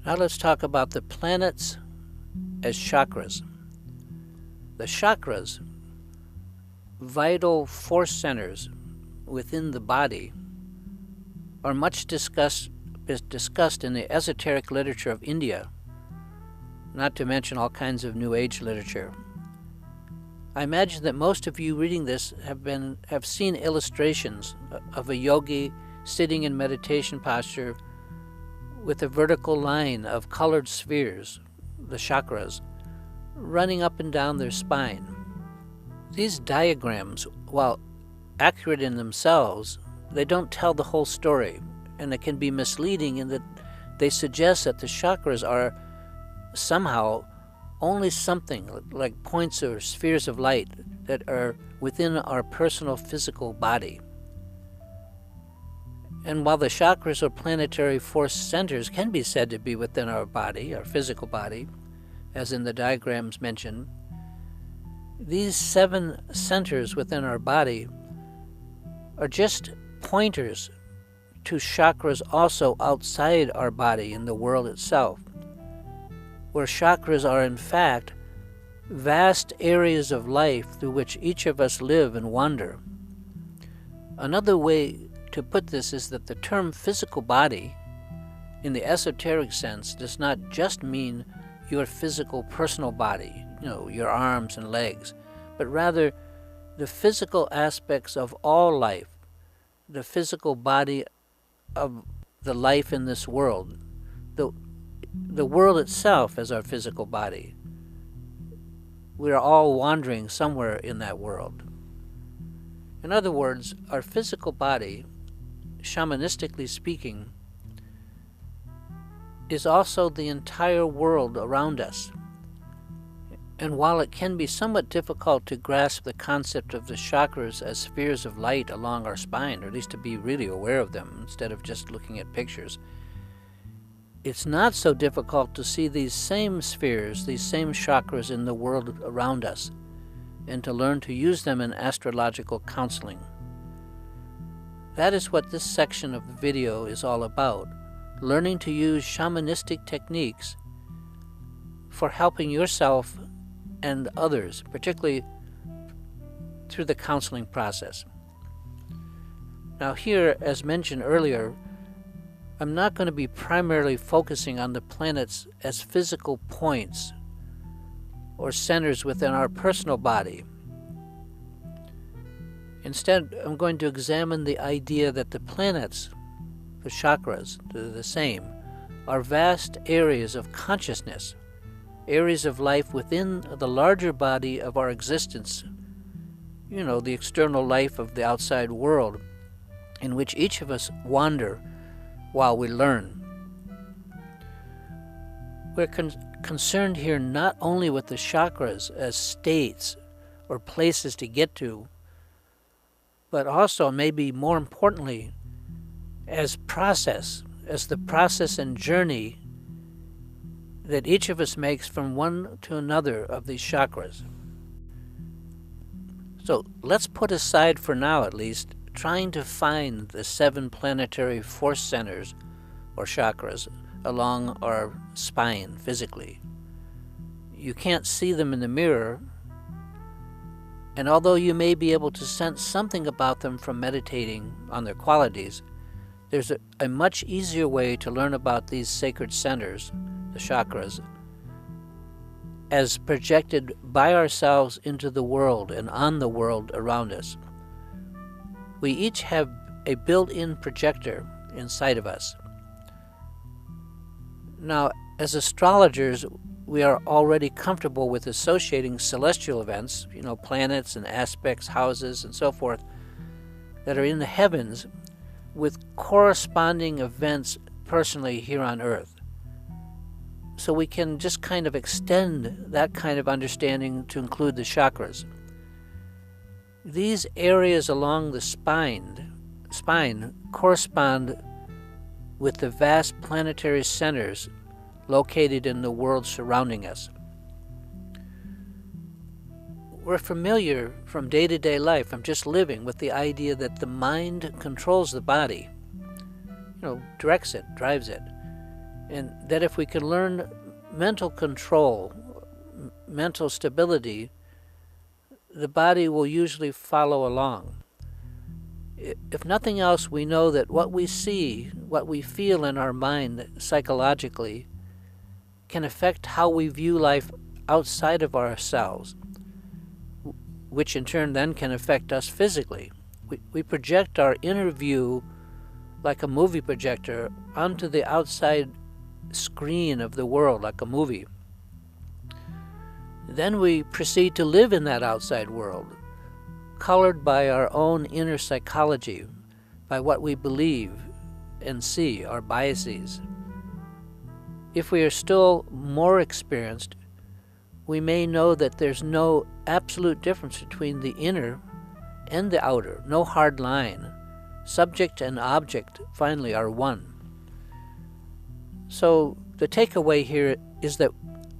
Now let's talk about the planets as chakras. The chakras, vital force centers within the body, are much discussed in the esoteric literature of India, not to mention all kinds of New Age literature. I imagine that most of you reading this have seen illustrations of a yogi sitting in meditation posture with a vertical line of colored spheres, the chakras, running up and down their spine. These diagrams, while accurate in themselves, they don't tell the whole story, and it can be misleading in that they suggest that the chakras are somehow only something like points or spheres of light that are within our personal physical body. And while the chakras or planetary force centers can be said to be within our body, our physical body, as in the diagrams mentioned, these 7 centers within our body are just pointers to chakras also outside our body in the world itself, where chakras are in fact vast areas of life through which each of us live and wander. Another way to put this is that the term physical body, in the esoteric sense, does not just mean your physical personal body, your arms and legs, but rather the physical aspects of all life, the physical body of the life in this world, the world itself as our physical body. We are all wandering somewhere in that world. In other words, our physical body, shamanistically speaking, is also the entire world around us. And while it can be somewhat difficult to grasp the concept of the chakras as spheres of light along our spine, or at least to be really aware of them instead of just looking at pictures, it's not so difficult to see these same spheres, these same chakras in the world around us, and to learn to use them in astrological counseling. That is what this section of the video is all about, learning to use shamanistic techniques for helping yourself and others, particularly through the counseling process. Now here, as mentioned earlier, I'm not going to be primarily focusing on the planets as physical points or centers within our personal body. Instead, I'm going to examine the idea that the planets, the chakras, the same, are vast areas of consciousness, areas of life within the larger body of our existence, the external life of the outside world, in which each of us wander while we learn. We're concerned here not only with the chakras as states or places to get to, but also, maybe more importantly, as the process and journey that each of us makes from one to another of these chakras. So let's put aside for now at least trying to find the 7 planetary force centers or chakras along our spine physically. You can't see them in the mirror, and although you may be able to sense something about them from meditating on their qualities, there's a much easier way to learn about these sacred centers, the chakras, as projected by ourselves into the world and on the world around us. We each have a built-in projector inside of us. Now, as astrologers, we are already comfortable with associating celestial events, planets and aspects, houses, and so forth, that are in the heavens with corresponding events personally here on Earth. So we can just kind of extend that kind of understanding to include the chakras. These areas along the spine correspond with the vast planetary centers located in the world surrounding us. We're familiar from day-to-day life, from just living, with the idea that the mind controls the body, directs it, drives it. And that if we can learn mental control, mental stability, the body will usually follow along. If nothing else, we know that what we see, what we feel in our mind psychologically, can affect how we view life outside of ourselves, which in turn then can affect us physically. We project our inner view like a movie projector onto the outside screen of the world, like a movie. Then we proceed to live in that outside world, colored by our own inner psychology, by what we believe and see, our biases. If we are still more experienced, we may know that there's no absolute difference between the inner and the outer, no hard line. Subject and object finally are one. So the takeaway here is that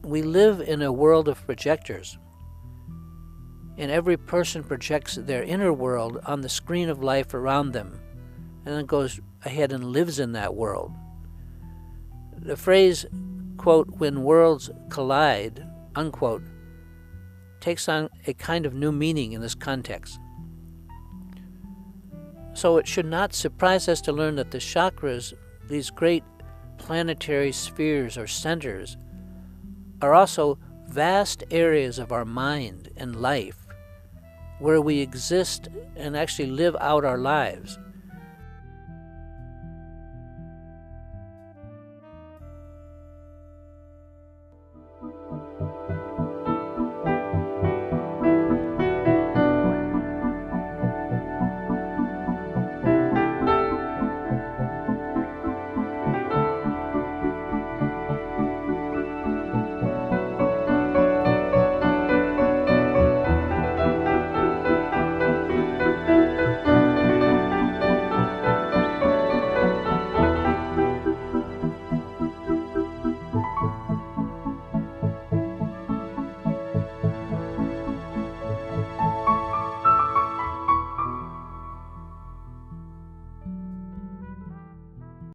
we live in a world of projectors, and every person projects their inner world on the screen of life around them, and then goes ahead and lives in that world. The phrase, quote, "when worlds collide," unquote, takes on a kind of new meaning in this context. So it should not surprise us to learn that the chakras, these great planetary spheres or centers, are also vast areas of our mind and life where we exist and actually live out our lives.